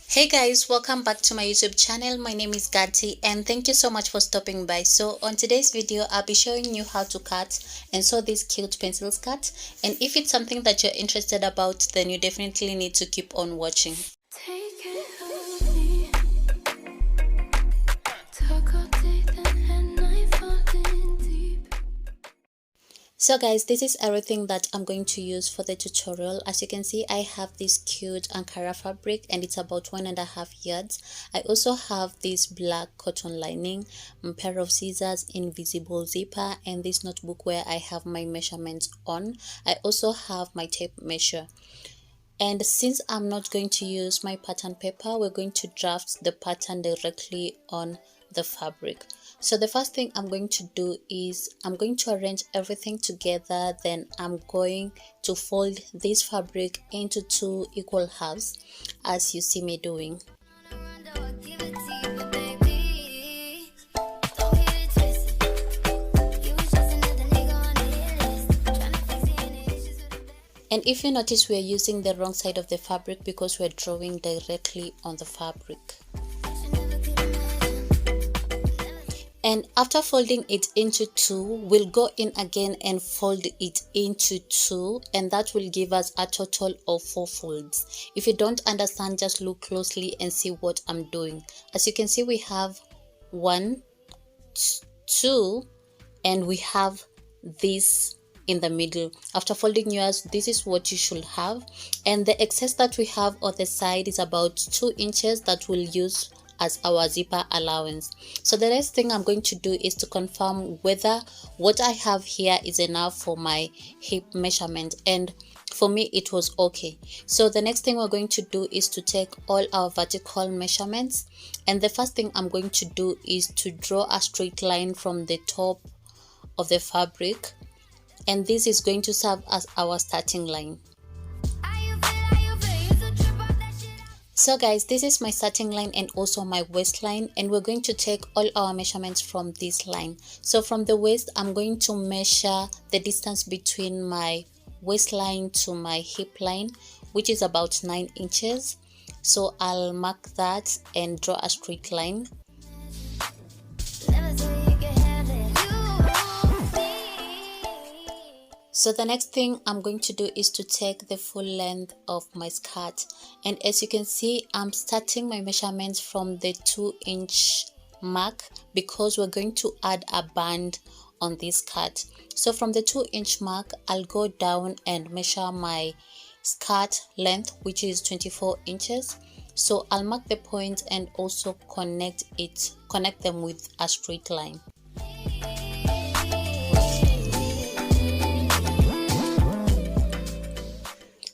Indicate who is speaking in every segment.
Speaker 1: Hey guys, welcome back to my YouTube channel. My name is Gatti and thank you so much for stopping by. So on today's video, I'll be showing you how to cut and sew this cute pencil skirt. And if it's something that you're interested about, then you definitely need to keep on watching. Take it of me. Talk all day, then at night, falling deep. So guys, this is everything that I'm going to use for the tutorial. As you can see, I have this cute Ankara fabric and it's about 1.5 yards. I also have this black cotton lining, a pair of scissors, invisible zipper, and this notebook where I have my measurements on. I also have my tape measure. And since I'm not going to use my pattern paper, we're going to draft the pattern directly on the fabric. So the first thing I'm going to do is I'm going to arrange everything together. Then I'm going to fold this fabric into 2 equal halves as you see me doing. And if you notice, we're using the wrong side of the fabric because we're drawing directly on the fabric. And after folding it into 2, we'll go in again and fold it into 2, and that will give us a total of 4 folds. If you don't understand, just look closely and see what I'm doing. As you can see, we have 1, 2, and we have this in the middle. After folding yours, this is what you should have, and the excess that we have on the side is about 2 inches that we'll use as our zipper allowance. So the next thing I'm going to do is to confirm whether what I have here is enough for my hip measurement, and for me it was okay. So the next thing we're going to do is to take all our vertical measurements, and the first thing I'm going to do is to draw a straight line from the top of the fabric, and this is going to serve as our starting line. So guys, this is my starting line and also my waistline, and we're going to take all our measurements from this line. So from the waist, I'm going to measure the distance between my waistline to my hip line, which is about 9 inches. So I'll mark that and draw a straight line. So the next thing I'm going to do is to take the full length of my skirt, and as you can see, I'm starting my measurements from the 2-inch mark because we're going to add a band on this skirt. So from the 2-inch mark, I'll go down and measure my skirt length, which is 24 inches. So I'll mark the point and also connect them with a straight line.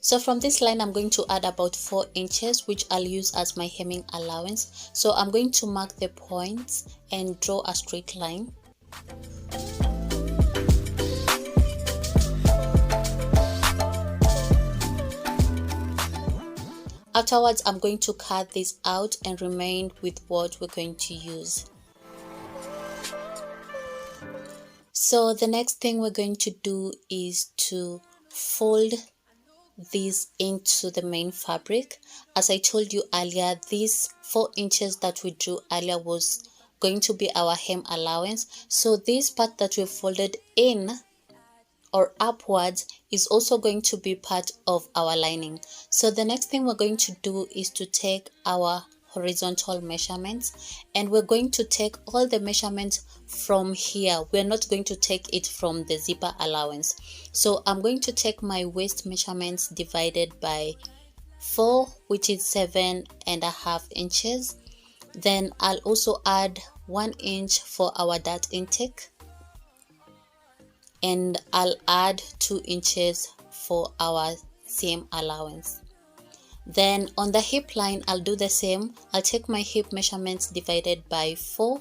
Speaker 1: So from this line, I'm going to add about 4 inches, which I'll use as my hemming allowance. So I'm going to mark the points and draw a straight line. Afterwards, I'm going to cut this out and remain with what we're going to use. So the next thing we're going to do is to fold this into the main fabric. As I told you earlier, these 4 inches that we drew earlier was going to be our hem allowance. So this part that we folded in or upwards is also going to be part of our lining. So the next thing we're going to do is to take our horizontal measurements, and we're going to take all the measurements from here. We're not going to take it from the zipper allowance. So I'm going to take my waist measurements divided by 4, which is 7.5 inches. Then I'll also add 1 inch for our dart intake, and I'll add 2 inches for our seam allowance. Then on the hip line, I'll do the same. I'll take my hip measurements divided by 4,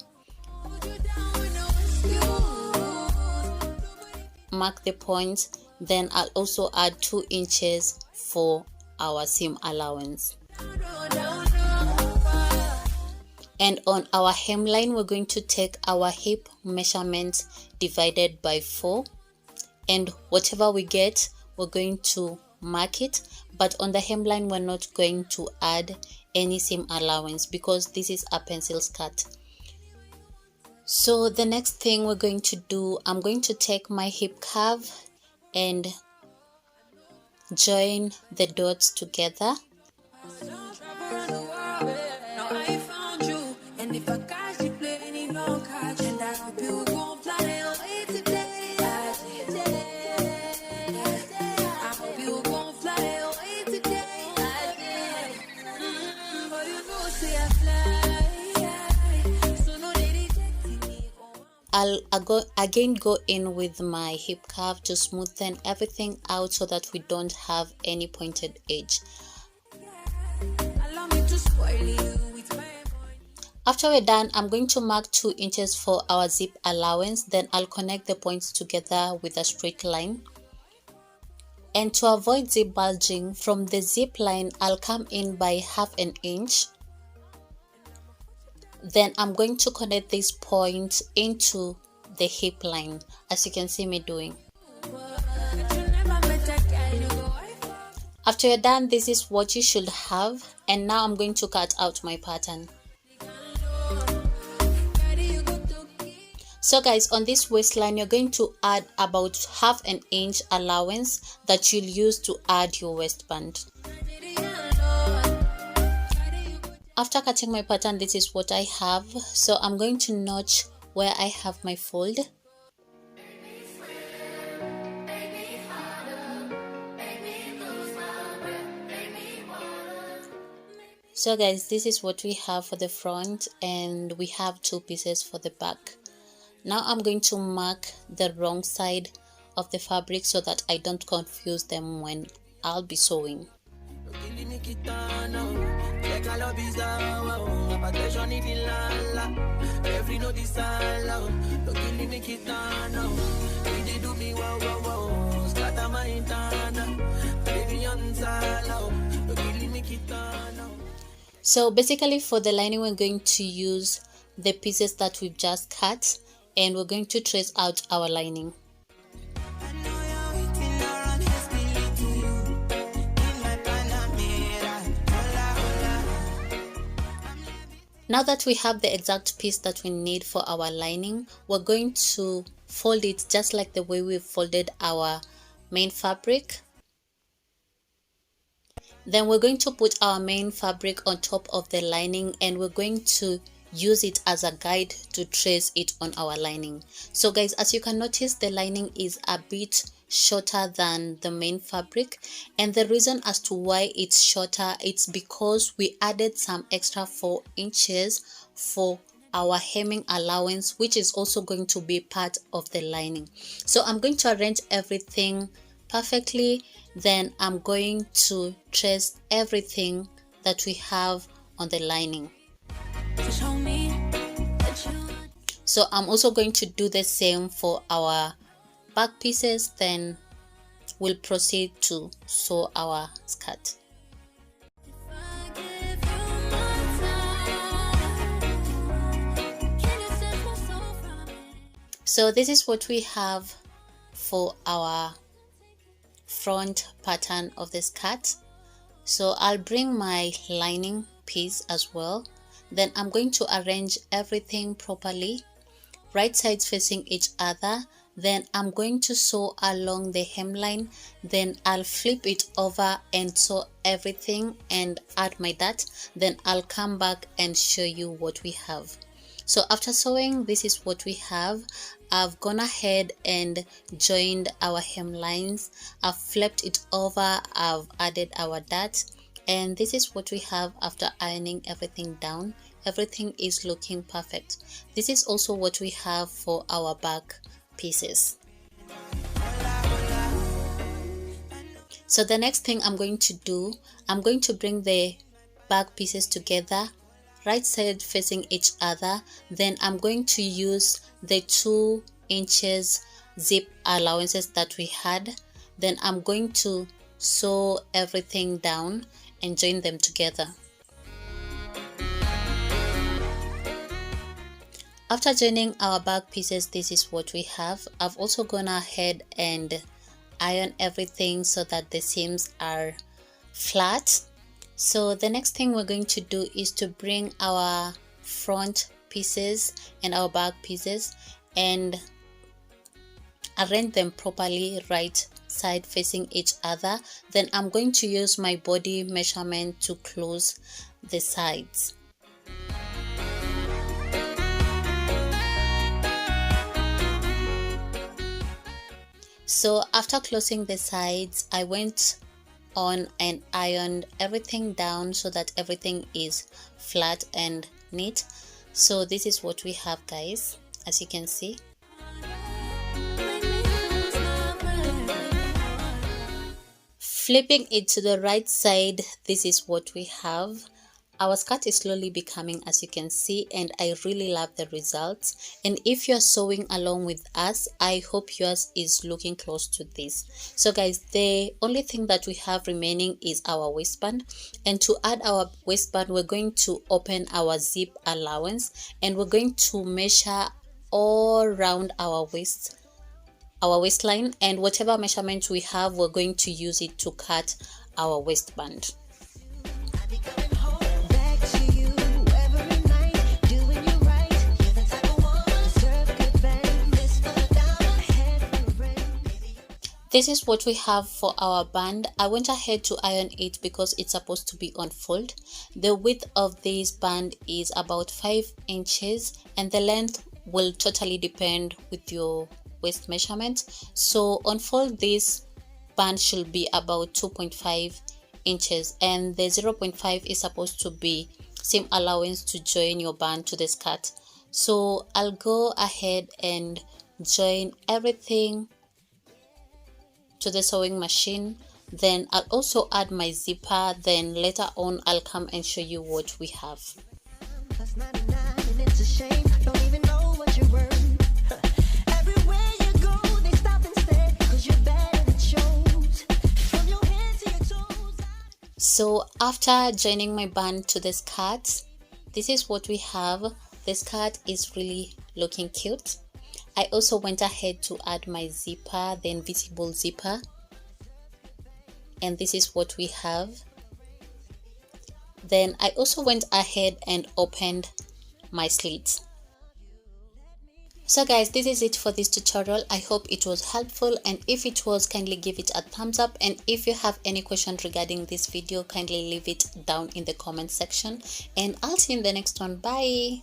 Speaker 1: mark the points, then I'll also add 2 inches for our seam allowance. And on our hemline, we're going to take our hip measurements divided by 4, and whatever we get, we're going to mark it. But on the hemline, we're not going to add any seam allowance because this is a pencil skirt. So the next thing we're going to do, I'm going to take my hip curve and join the dots together. I'll again go in with my hip curve to smoothen everything out so that we don't have any pointed edge. After we're done, I'm going to mark 2 inches for our zip allowance. Then I'll connect the points together with a straight line. And to avoid zip bulging, from the zip line, I'll come in by 1/2 inch. Then I'm going to connect this point into the hip line, as you can see me doing. After you're done, this is what you should have. And now I'm going to cut out my pattern. So guys, on this waistline, you're going to add about 1/2 inch allowance that you'll use to add your waistband. After cutting my pattern, this is what I have. So I'm going to notch where I have my fold. So guys, this is what we have for the front, and we have 2 pieces for the back. Now I'm going to mark the wrong side of the fabric so that I don't confuse them when I'll be sewing. So basically for the lining, we're going to use the pieces that we've just cut, and we're going to trace out our lining. Now that we have the exact piece that we need for our lining, we're going to fold it just like the way we folded our main fabric. Then we're going to put our main fabric on top of the lining, and we're going to use it as a guide to trace it on our lining. So guys, as you can notice, the lining is a bit shorter than the main fabric, and the reason as to why it's shorter, it's because we added some extra 4 inches for our hemming allowance, which is also going to be part of the lining. So I'm going to arrange everything perfectly, then I'm going to trace everything that we have on the lining. So I'm also going to do the same for our back pieces, then we'll proceed to sew our skirt. So this is what we have for our front pattern of the skirt. So I'll bring my lining piece as well. Then I'm going to arrange everything properly, right sides facing each other. Then I'm going to sew along the hemline. Then I'll flip it over and sew everything and add my dart. Then I'll come back and show you what we have. So after sewing, this is what we have. I've gone ahead and joined our hemlines. I've flipped it over. I've added our dart. And this is what we have after ironing everything down. Everything is looking perfect. This is also what we have for our back pieces. So the next thing I'm going to do, I'm going to bring the back pieces together, right side facing each other. Then I'm going to use the 2 inches zip allowances that we had. Then I'm going to sew everything down and join them together. After joining our back pieces, this is what we have. I've also gone ahead and iron everything so that the seams are flat. So the next thing we're going to do is to bring our front pieces and our back pieces and arrange them properly, right side facing each other. Then I'm going to use my body measurement to close the sides. So after closing the sides, I went on and ironed everything down so that everything is flat and neat. So this is what we have, guys, as you can see. Flipping it to the right side, this is what we have. Our skirt is slowly becoming, as you can see, and I really love the results. And if you're sewing along with us, I hope yours is looking close to this. So guys, the only thing that we have remaining is our waistband, and to add our waistband, we're going to open our zip allowance and we're going to measure all around our waistline, and whatever measurement we have, we're going to use it to cut our waistband. This is what we have for our band. I went ahead to iron it because it's supposed to be on fold. The width of this band is about 5 inches and the length will totally depend with your waist measurement. So on fold, this band should be about 2.5 inches and the 0.5 is supposed to be seam allowance to join your band to the skirt. So I'll go ahead and join everything to the sewing machine. Then I'll also add my zipper. Then later on I'll come and show you what we have. So after joining my band to the skirt, this is what we have. The skirt is really looking cute. I also went ahead to add my zipper, the invisible zipper, and this is what we have. Then I also went ahead and opened my slits. So guys, this is it for this tutorial. I hope it was helpful, and if it was, kindly give it a thumbs up, and if you have any questions regarding this video, kindly leave it down in the comment section, and I'll see you in the next one. Bye.